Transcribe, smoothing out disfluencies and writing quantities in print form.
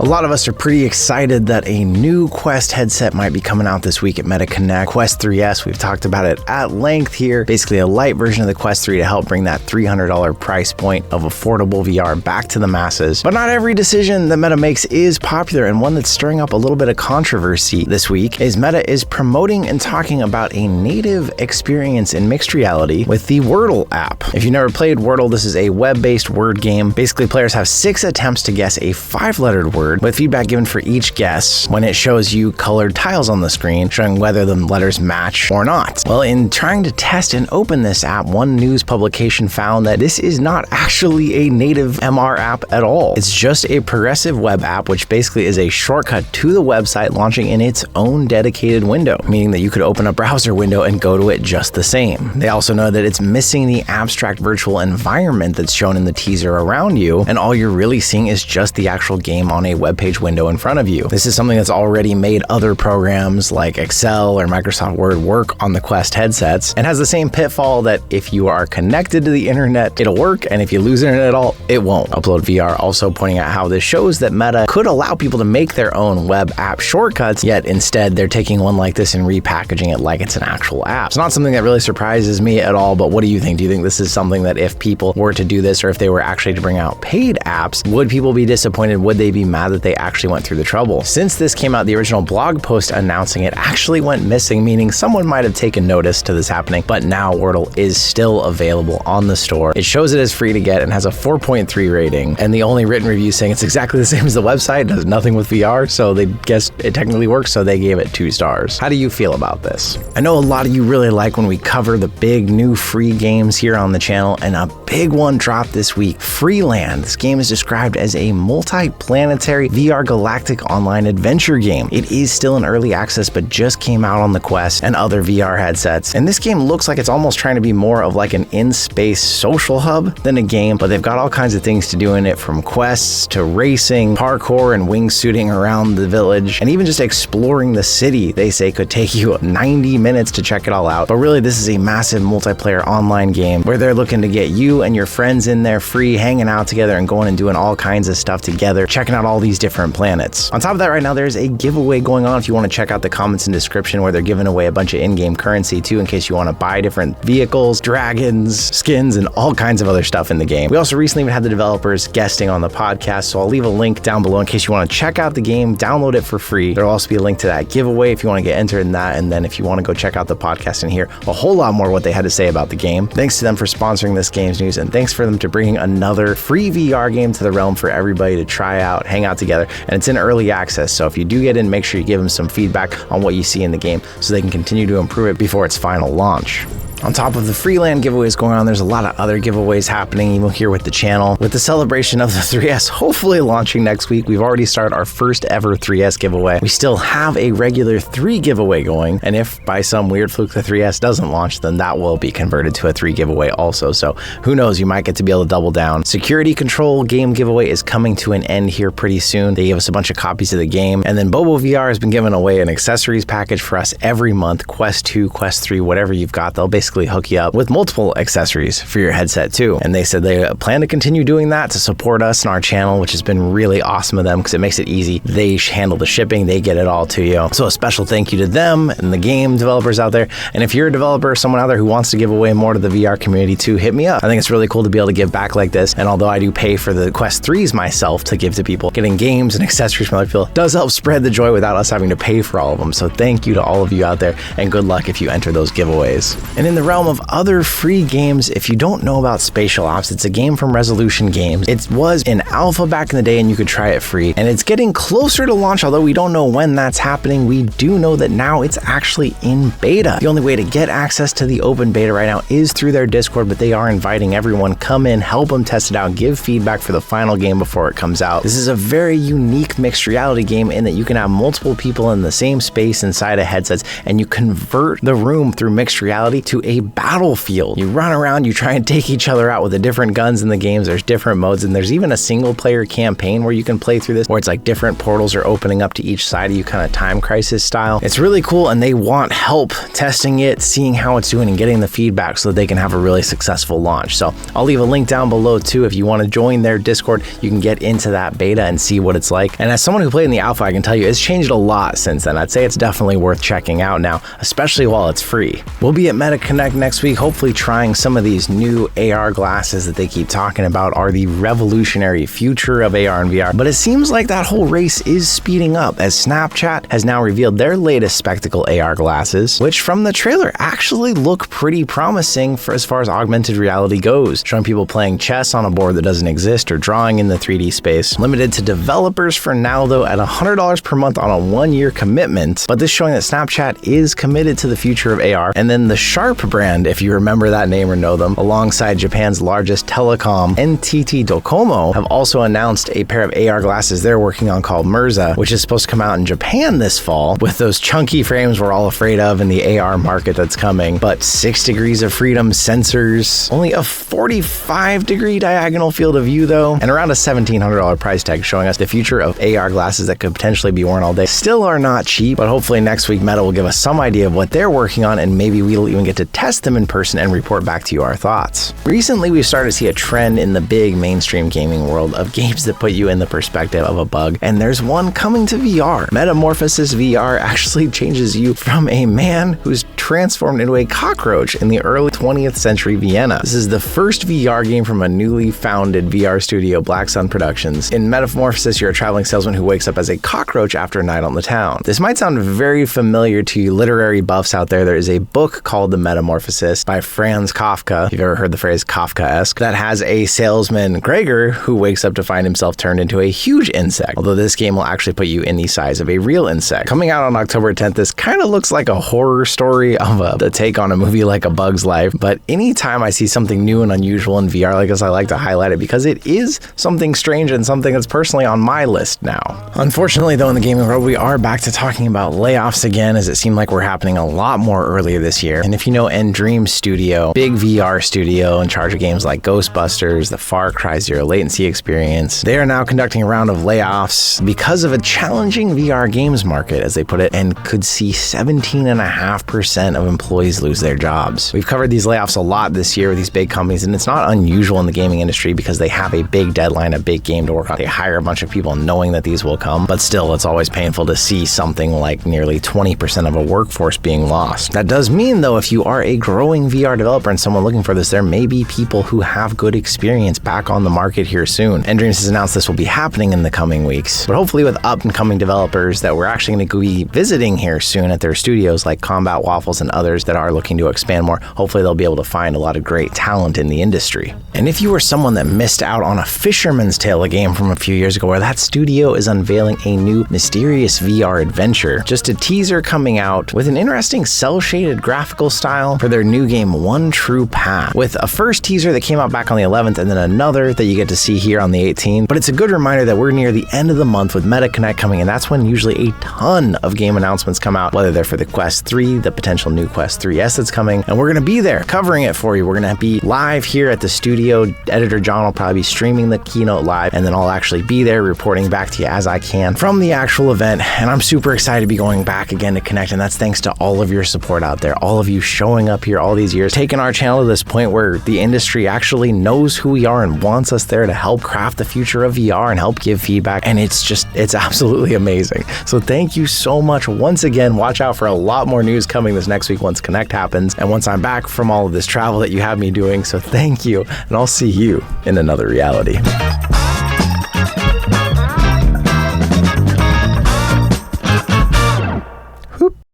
A lot of us are pretty excited that a new Quest headset might be coming out this week at Meta Connect. Quest 3S, we've talked about it at length here. Basically a light version of the Quest 3 to help bring that $300 price point of affordable VR back to the masses. But not every decision that Meta makes is popular, and one that's stirring up a little bit of controversy this week is Meta is promoting and talking about a native experience in mixed reality with the Wordle app. If you've never played Wordle, this is a web-based word game. Basically, players have 6 attempts to guess a 5-lettered word, with feedback given for each guess when it shows you colored tiles on the screen showing whether the letters match or not. Well, in trying to test and open this app, one news publication found that this is not actually a native MR app at all. It's just a progressive web app, which basically is a shortcut to the website launching in its own dedicated window, meaning that you could open a browser window and go to it just the same. They also know that it's missing the abstract virtual environment that's shown in the teaser around you, and all you're really seeing is just the actual game on a web page window in front of you. This is something that's already made other programs like Excel or Microsoft Word work on the Quest headsets, and has the same pitfall that if you are connected to the internet, it'll work, and if you lose internet at all, it won't. Upload VR also pointing out how this shows that Meta could allow people to make their own web app shortcuts, yet instead they're taking one like this and repackaging it like it's an actual app. It's not something that really surprises me at all, but what do you think? Do you think this is something that if people were to do this, or if they were actually to bring out paid apps, would people be disappointed? Would they be mad that they actually went through the trouble? Since this came out, the original blog post announcing it actually went missing, meaning someone might have taken notice to this happening, but now Wordle is still available on the store. It shows it as free to get and has a 4.3 rating, and the only written review saying it's exactly the same as the website, does nothing with VR, so they guess it technically works, so they gave it 2 stars. How do you feel about this? I know a lot of you really like when we cover the big new free games here on the channel, and a big one dropped this week, Freeland. This game is described as a multi-planetary VR galactic online adventure game. It is still in early access, but just came out on the Quest and other VR headsets. And this game looks like it's almost trying to be more of like an in-space social hub than a game, but they've got all kinds of things to do in it, from quests to racing, parkour, and wingsuiting around the village, and even just exploring the city. They say could take you 90 minutes to check it all out. But really, this is a massive multiplayer online game where they're looking to get you and your friends in there free, hanging out together and going and doing all kinds of stuff together, checking out all these different planets. On top of that, right now there's a giveaway going on if you want to check out the comments and description, where they're giving away a bunch of in-game currency too, in case you want to buy different vehicles, dragons, skins, and all kinds of other stuff in the game. We also recently even had the developers guesting on the podcast, so I'll leave a link down below in case you want to check out the game, download it for free. There'll also be a link to that giveaway if you want to get entered in that, and then if you want to go check out the podcast and hear a whole lot more what they had to say about the game. Thanks to them for sponsoring this games news, and thanks for them to bringing another free VR game to the realm for everybody to try out, hang out together, and it's in early access, so if you do get in, make sure you give them some feedback on what you see in the game so they can continue to improve it before its final launch. On top of the Freeland giveaways going on, there's a lot of other giveaways happening even here with the channel. With the celebration of the 3S hopefully launching next week, we've already started our first ever 3S giveaway. We still have a regular 3 giveaway going, and if by some weird fluke the 3S doesn't launch, then that will be converted to a 3 giveaway also, so who knows, you might get to be able to double down. Security Control game giveaway is coming to an end here pretty soon. They gave us a bunch of copies of the game, and then Bobo VR has been giving away an accessories package for us every month. Quest 2, Quest 3, whatever you've got, they'll basically hook you up with multiple accessories for your headset too. And they said they plan to continue doing that to support us and our channel, which has been really awesome of them because it makes it easy. They handle the shipping, they get it all to you. So a special thank you to them and the game developers out there. And if you're a developer or someone out there who wants to give away more to the VR community too, hit me up. I think it's really cool to be able to give back like this. And although I do pay for the Quest 3s myself to give to people, getting games and accessories from other people does help spread the joy without us having to pay for all of them. So thank you to all of you out there, and good luck if you enter those giveaways. And in the realm of other free games, if you don't know about Spatial Ops, it's a game from Resolution Games. It was in alpha back in the day and you could try it free, and it's getting closer to launch, although we don't know when that's happening. We do know that now it's actually in beta. The only way to get access to the open beta right now is through their Discord, but they are inviting everyone, come in, help them test it out, give feedback for the final game before it comes out. This is a very unique mixed reality game in that you can have multiple people in the same space inside of headsets, and you convert the room through mixed reality to a battlefield. You run around, you try and take each other out with the different guns in the games. There's different modes, and there's even a single player campaign where you can play through this, where it's like different portals are opening up to each side of you, kind of Time Crisis style. It's really cool, and they want help testing it, seeing how it's doing, and getting the feedback so that they can have a really successful launch. So I'll leave a link down below too. If you want to join their Discord, you can get into that beta and see what it's like. And as someone who played in the alpha, I can tell you it's changed a lot since then. I'd say it's definitely worth checking out now, especially while it's free. We'll be at MetaConnect next week, hopefully trying some of these new AR glasses that they keep talking about are the revolutionary future of AR and VR. But it seems like that whole race is speeding up as Snapchat has now revealed their latest spectacle AR glasses, which from the trailer actually look pretty promising for as far as augmented reality goes, showing people playing chess on a board that doesn't exist or drawing in the 3D space. Limited to developers for now though, at $100 per month on a 1-year commitment, but this showing that Snapchat is committed to the future of AR. And then the Sharp brand, if you remember that name or know them, alongside Japan's largest telecom, NTT Docomo, have also announced a pair of AR glasses they're working on called Mirza, which is supposed to come out in Japan this fall with those chunky frames we're all afraid of in the AR market that's coming, but 6 degrees of freedom sensors, only a 45-degree diagonal field of view though, and around a $1,700 price tag, showing us the future of AR glasses that could potentially be worn all day. Still are not cheap, but hopefully next week Meta will give us some idea of what they're working on, and maybe we'll even get to test them in person and report back to you our thoughts. Recently, we've started to see a trend in the big mainstream gaming world of games that put you in the perspective of a bug, and there's one coming to VR. Metamorphosis VR actually changes you from a man who's transformed into a cockroach in the early 20th century Vienna. This is the first VR game from a newly founded VR studio, Black Sun Productions. In Metamorphosis, you're a traveling salesman who wakes up as a cockroach after a night on the town. This might sound very familiar to you literary buffs out there. There is a book called The Metamorphosis by Franz Kafka, if you've ever heard the phrase Kafkaesque, that has a salesman, Gregor, who wakes up to find himself turned into a huge insect, although this game will actually put you in the size of a real insect. Coming out on October 10th, this kind of looks like a horror story of the take on a movie like A Bug's Life, but anytime I see something new and unusual in VR like this, I like to highlight it because it is something strange and something that's personally on my list now. Unfortunately though, in the gaming world, we are back to talking about layoffs again, as it seemed like we're happening a lot more earlier this year. And if you know Endream Studio, big VR studio in charge of games like Ghostbusters, the Far Cry Zero Latency experience, they are now conducting a round of layoffs because of a challenging VR games market, as they put it, and could see 17.5% of employees lose their jobs. We've covered these layoffs a lot this year with these big companies, and it's not unusual in the gaming industry because they have a big deadline, a big game to work on. They hire a bunch of people knowing that these will come, but still, it's always painful to see something like nearly 20% of a workforce being lost. That does mean, though, if you are a growing VR developer and someone looking for this, there may be people who have good experience back on the market here soon. Endreams has announced this will be happening in the coming weeks, but hopefully with up-and-coming developers that we're actually going to be visiting here soon at their studios like Combat Waffles and others that are looking to expand more, hopefully they'll be able to find a lot of great talent in the industry. And if you were someone that missed out on a Fisherman's Tale, a game from a few years ago where that studio is unveiling a new mysterious VR adventure, just a teaser coming out with an interesting cel-shaded graphical style for their new game One True Path, with a first teaser that came out back on the 11th and then another that you get to see here on the 18th. But it's a good reminder that we're near the end of the month with MetaConnect coming, and that's when usually a ton of game announcements come out, whether they're for the Quest 3, the potential new Quest 3S that's coming, and we're going to be there covering it for you. We're going to be live here at the studio. Editor John will probably be streaming the keynote live, and then I'll actually be there reporting back to you as I can from the actual event. And I'm super excited to be going back again to Connect, and that's thanks to all of your support out there, all of you showing up here all these years, taking our channel to this point where the industry actually knows who we are and wants us there to help craft the future of VR and help give feedback. And it's absolutely amazing. So thank you so much once again. Watch out for a lot more news coming this next week once Connect happens and once I'm back from all of this travel that you have me doing. So thank you, and I'll see you in another reality.